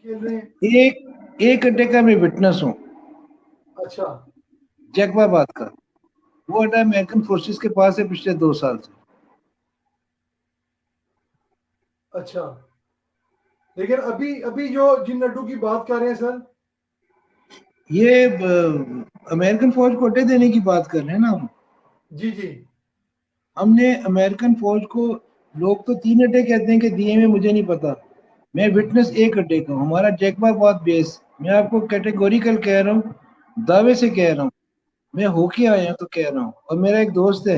खेल रहे हैं। एक अड्डे का मैं विटनेस हूँ, अच्छा जैकबाबाद का। वो अड्डा अमेरिकन फोर्सेस के पास है पिछले 2 साल से। अच्छा, लेकिन अभी अभी जो जिन अड्डों की बात कर रहे हैं सर। ये अमेरिकन फौज को अड्डे देने की बात कर रहे हैं ना हम। जी जी। हमने अमेरिकन फौज को, लोग तो 3 अड्डे कहते हैं कि दिए में, मुझे नहीं पता। मैं विटनेस एक अड्डे का हूँ, हमारा जैकबाबाद बेस। मैं आपको कैटेगोरिकल कह रहा हूँ, दावे से कह रहा हूँ, मैं होके आया हूँ तो कह रहा हूँ। और मेरा एक दोस्त है,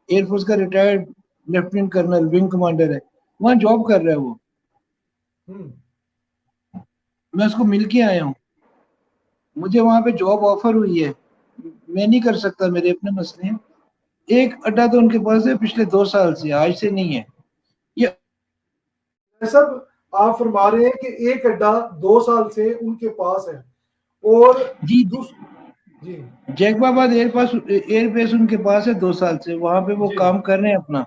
एयरफोर्स का retired lieutenant colonel, wing commander है, वहाँ जॉब कर रहा है वो। हम्म। मैं उसको मिल के आया हूँ, मुझे वहाँ पे जॉब ऑफर हुई है, मैं नहीं कर सकता, मेरे अपने मसले हैं। एक अड्डा तो उनके पास है पिछले 2 साल से, आज से नहीं है ये। सब आप फरमा रहे हैं कि एक अड्डा 2 साल से उनके पास है, और जी, दूस जी जैकबाबाद एयरबेस उनके पास है 2 साल से, वहां पे वो जी काम कर रहे हैं अपना।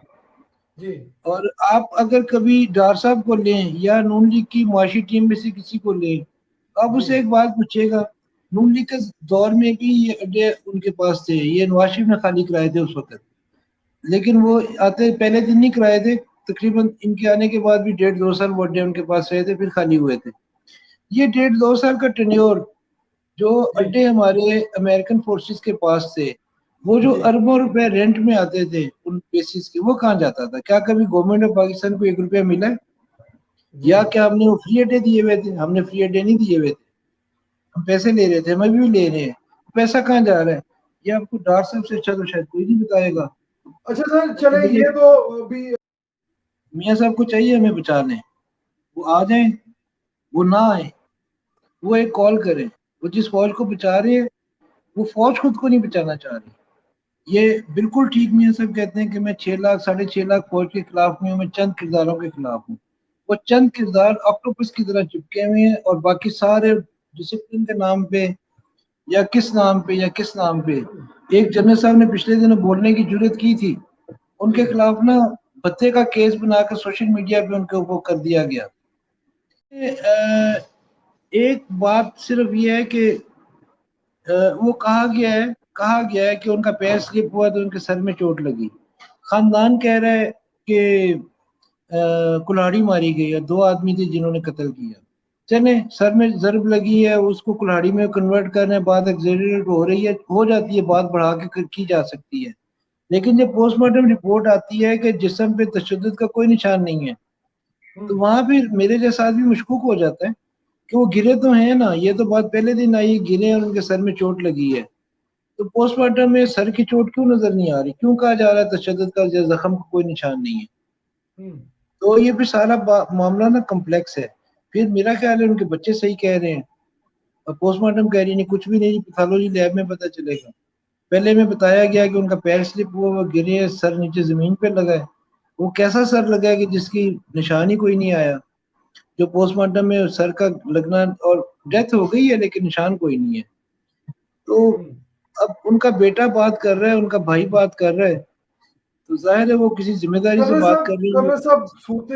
जी और आप अगर कभी डार साहब को लें या नून लीग की मुआशी टीम में से किसी को लें, आप जी उससे एक बात पूछिएगा, नून लीग के दौर में भी ये अड्डे उनके पास थे, ये नवाज शरीफ ने खाली कराए थे उस वक्त। लेकिन वो आते पहले दिन नहीं कराए थे, तकरीबन इनके आने के बाद भी 1.5-2 साल वो अड्डे उनके पास रहे थे, फिर खाली हुए थे। ये 1.5-2 साल का टेन्योर जो जी अड्डे हमारे अमेरिकन फोर्सेस के पास थे, वो जो जी अरबों रुपए रेंट में आते थे उन बेसिस के, वो कहाँ जाता था? क्या कभी गवर्नमेंट ऑफ पाकिस्तान को 1 रुपया मिला है? जी। या क्या हमने वो फ्री अड्डे दिए हुए थे? हमने फ्री अड्डे नहीं दिए हुए थे, हम पैसे ले रहे थे, हम अभी भी ले रहे हैं। पैसा कहाँ जा रहा है? ये आपको डार साहब से अच्छा तो शायद कोई नहीं बताएगा। अच्छा सर, तो चले मुझे, ये तो अभी। मियाँ साहब को चाहिए हमें बचाने, वो आ जाए, वो ना आए, वो एक कॉल करें। वो जिस फौज को बचा रहे हैं, वो फौज खुद को नहीं बचाना चाह रही। ये बिल्कुल ठीक मियाँ साहब कहते हैं कि मैं 6 लाख 6.5 लाख फौज के खिलाफ नहीं हूँ, मैं चंद किरदारों के खिलाफ हूँ। वो चंद किरदार ऑक्टोपस की तरह चिपके हुए हैं, और बाकी सारे डिसिप्लिन के नाम पे या किस नाम पे या किस नाम पे, एक जनरल साहब ने पिछले दिनों बोलने की जरूरत की थी, जी उनके खिलाफ ना भत्ते का केस बनाकर सोशल मीडिया पे उनके ऊपर कर दिया गया। एक बात सिर्फ ये है कि वो कहा गया है कि उनका पैर स्लिप हुआ तो उनके सर में चोट लगी। खानदान कह रहा है कि कुल्हाड़ी मारी गई है, 2 आदमी थे जिन्होंने कत्ल किया। चले, सर में जर्ब लगी है, उसको कुल्हाड़ी में कन्वर्ट करने बाद एक्सीडेंट हो रही है, हो जाती है, बात बढ़ा के की जा सकती है। लेकिन जब पोस्टमार्टम रिपोर्ट आती है कि जिस्म पे तशद्दुद का कोई निशान नहीं है, तो हम्म वहां फिर मेरे जैसा आदमी मशकूक हो जाता है कि वो गिरे तो हैं ना। ये तो बात पहले दिन आई, गिरे और उनके सर में चोट लगी है। तो पोस्टमार्टम में सर की चोट क्यों नजर नहीं आ रही? क्यों कहा जा रहा है तशद्दुद का जख्म का कोई निशान नहीं है? हम्म। तो ये भी सारा मामला ना कम्प्लेक्स है। फिर मेरा ख्याल है उनके बच्चे सही कह रहे हैं, और पोस्टमार्टम कह रही नहीं, कुछ भी नहीं, पैथोलॉजी लैब में पता चलेगा। पहले में बताया गया कि उनका पैर स्लिप हुआ, वो गिरे, सर नीचे जमीन पे लगा है। वो कैसा सर लगा है कि जिसकी निशान ही कोई नहीं आया? जो पोस्टमार्टम में सर का लगना, और डेथ हो गई है लेकिन निशान कोई नहीं है। तो हम्म। अब उनका बेटा बात कर रहा है, उनका भाई बात कर रहा है, तो जाहिर है वो किसी जिम्मेदारी से बात कर रही है। कर्नल साहब सूरत